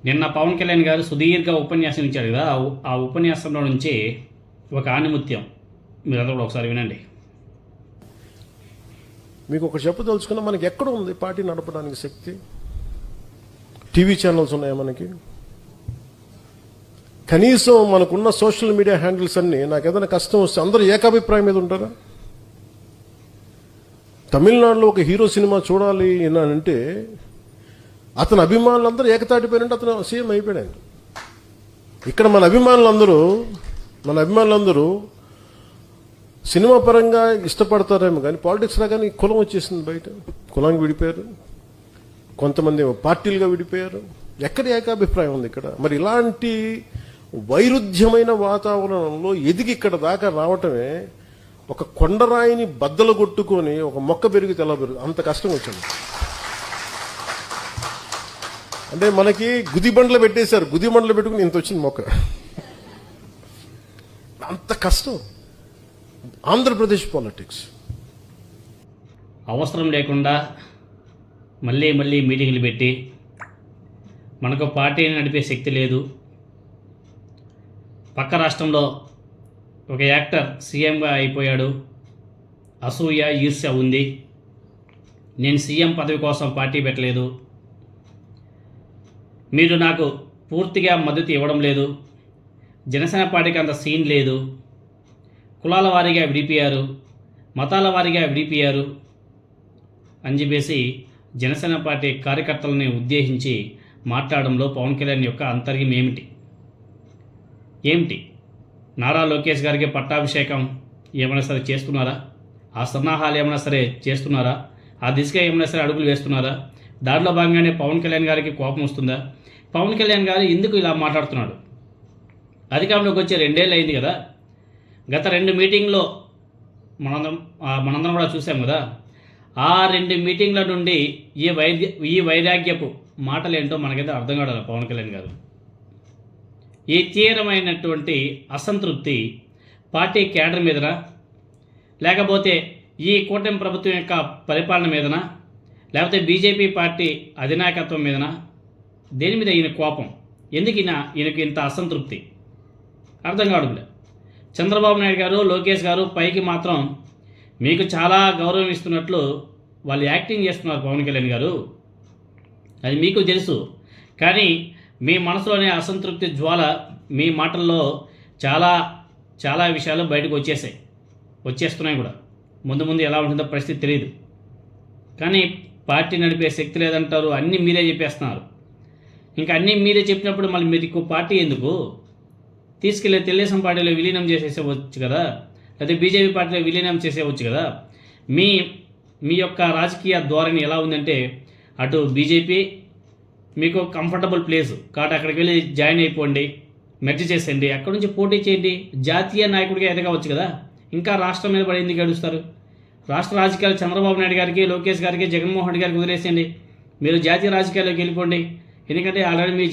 నిన్న పవన్ కళ్యాణ్ గారు సుదీర్ఘ ఉపన్యాసం ఇచ్చాడు కదా, ఆ ఉపన్యాసంలో నుంచి ఒక ఆణిముత్యం మీరందరూ కూడా ఒకసారి వినండి. మీకు ఒక చెప్పదలుచుకున్నా, మనకి ఎక్కడ ఉంది పార్టీ నడపడానికి శక్తి? టీవీ ఛానల్స్ ఉన్నాయా మనకి? కనీసం మనకున్న సోషల్ మీడియా హ్యాండిల్స్ అన్నీ నాకు ఏదైనా కష్టం వస్తే అందరూ ఏకాభిప్రాయం మీద ఉంటారా? తమిళనాడులో ఒక హీరో సినిమా చూడాలి అంటే అతని అభిమానులందరూ ఏకతాటిపోయినంటే అతను సీఎం అయిపోయాడు. ఇక్కడ మన అభిమానులందరూ సినిమా పరంగా ఇష్టపడతారేమో కానీ పాలిటిక్స్ రాగానే కులం వచ్చేసింది. బయట కులానికి విడిపోయారు, కొంతమంది పార్టీలుగా విడిపోయారు. ఎక్కడ ఏకాభిప్రాయం ఉంది ఇక్కడ? మరి ఇలాంటి వైరుధ్యమైన వాతావరణంలో ఎదిగి ఇక్కడ దాకా రావటమే ఒక కొండరాయిని బద్దలు కొట్టుకొని ఒక మొక్క పెరిగి తెల్ల పెరుగు అంత కష్టం వచ్చింది. అంటే మనకి గుదిబండ్లు పెట్టేశారు, గుదిబండ్లు పెట్టుకుని ఇంత వచ్చింది మొక్క. అంత కష్టం ఆంధ్రప్రదేశ్ పాలిటిక్స్. అవసరం లేకుండా మళ్ళీ మీటింగ్లు పెట్టి మనకు పార్టీని నడిపే శక్తి లేదు. పక్క రాష్ట్రంలో ఒక యాక్టర్ సీఎంగా అయిపోయాడు, అసూయ ఈర్ష్య ఉంది. నేను సీఎం పదవి కోసం పార్టీ పెట్టలేదు, మీరు నాకు పూర్తిగా మద్దతు ఇవ్వడం లేదు, జనసేన పార్టీకి అంత సీన్ లేదు, కులాల వారీగా విడిపోయారు, మతాల వారీగా విడిపోయారు అని చెప్పేసి జనసేన పార్టీ కార్యకర్తలని ఉద్దేశించి మాట్లాడడంలో పవన్ కళ్యాణ్ యొక్క అంతర్యం ఏమిటి? నారా లోకేష్ గారికి పట్టాభిషేకం ఏమైనా సరే చేస్తున్నారా? ఆ సన్నాహాలు ఏమైనా సరే చేస్తున్నారా? ఆ దిశగా ఏమైనా సరే అడుగులు వేస్తున్నారా? దాంట్లో భాగంగానే పవన్ కళ్యాణ్ గారికి కోపం వస్తుందా? పవన్ కళ్యాణ్ గారు ఎందుకు ఇలా మాట్లాడుతున్నాడు? అధికారంలోకి వచ్చే 2 ఏళ్ళు అయింది కదా. గత 2 మీటింగ్లో మనందరం కూడా చూసాం కదా. ఆ 2 మీటింగ్ల నుండి ఈ వైరాగ్యపు మాటలేంటో మనకైతే అర్థం కావాలి. పవన్ కళ్యాణ్ గారు ఈ తీవ్రమైనటువంటి అసంతృప్తి పార్టీ క్యాడర్ మీదనా, లేకపోతే ఈ కూటమి ప్రభుత్వం యొక్క పరిపాలన మీదనా, లేకపోతే బీజేపీ పార్టీ అధినాయకత్వం మీదనా? దేని మీద ఈయన కోపం? ఎందుకు ఈయనకి ఇంత అసంతృప్తి అర్థం కావడం? చంద్రబాబు నాయుడు గారు, లోకేష్ గారు పైకి మాత్రం మీకు చాలా గౌరవం ఇస్తున్నట్లు వాళ్ళు యాక్టింగ్ చేస్తున్నారు. పవన్ కళ్యాణ్ గారు అది మీకు తెలుసు, కానీ మీ మనసులోనే అసంతృప్తి జ్వాల మీ మాటల్లో చాలా విషయాలు బయటకు వచ్చేస్తున్నాయి కూడా. ముందు ఎలా ఉంటుందో పరిస్థితి తెలియదు, కానీ పార్టీ నడిపే శక్తి లేదంటారు. అన్నీ మీరే చెప్పేస్తున్నారు. ఇంకా అన్నీ మీరే చెప్పినప్పుడు మళ్ళీ మీకు పార్టీ ఎందుకు? తీసుకెళ్ళి తెలుగుదేశం పార్టీలో విలీనం చేసేసేవచ్చు కదా, లేకపోతే బీజేపీ పార్టీలో విలీనం చేసేవచ్చు కదా. మీ యొక్క రాజకీయ ధోరణి ఎలా ఉందంటే, అటు బీజేపీ మీకు కంఫర్టబుల్ ప్లేస్ కాబట్టి అక్కడికి వెళ్ళి జాయిన్ అయిపోండి, మెర్జ్ చేసేయండి, అక్కడి నుంచి పోటీ చేయండి, జాతీయ నాయకుడిగా ఎదగవచ్చు కదా. ఇంకా రాష్ట్రం మీద పడి ఎందుకు గడుస్తారు? రాష్ట్ర రాజకీయాలు చంద్రబాబు నాయుడు గారికి, లోకేష్ గారికి, జగన్మోహన్ రెడ్డి గారికి వదిలేసేయండి. మీరు జాతీయ రాజకీయాల్లోకి వెళ్ళిపోండి. ఎందుకంటే ఆల్రెడీ మీ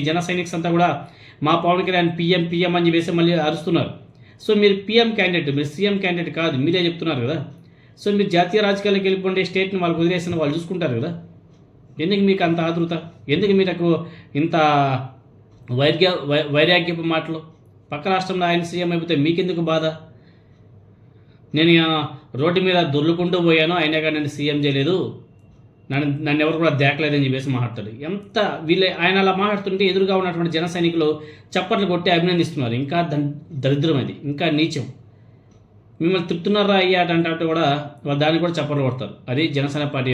జన సైనిక్స్ అంతా కూడా మా పవన్ కళ్యాణ్ పిఎం అని చెప్పేసి మళ్ళీ అరుస్తున్నారు. సో మీరు పిఎం క్యాండిడేట్, మీరు సీఎం క్యాండిడేట్ కాదు, మీరే చెప్తున్నారు కదా. సో మీరు జాతీయ రాజకీయాల్లోకి వెళ్ళిపోండి, స్టేట్ని వాళ్ళకి వదిలేసిన వాళ్ళు చూసుకుంటారు కదా. ఎందుకు మీకు అంత ఆతృత? ఎందుకు మీకు ఇంత వైరాగ్యపు మాటలు? పక్క రాష్ట్రంలో ఆయన సీఎం అయిపోతే మీకెందుకు బాధ? నేను రోడ్డు మీద దొర్లుకుంటూ పోయాను, అయినా కానీ నన్ను సీఎం చేయలేదు, నన్ను ఎవరు కూడా దేకలేదని చెప్పేసి మాట్లాడతాడు. ఆయన అలా మాట్లాడుతుంటే ఎదురుగా ఉన్నటువంటి జన సైనికులు చప్పట్లు కొట్టి అభినందిస్తున్నారు. ఇంకా దరిద్రం అది, ఇంకా నీచం. మిమ్మల్ని తిప్పుతున్నారా అయ్యాట అంటే కూడా దాన్ని కూడా చప్పట్లు కొడతారు. అది జనసేన పార్టీ.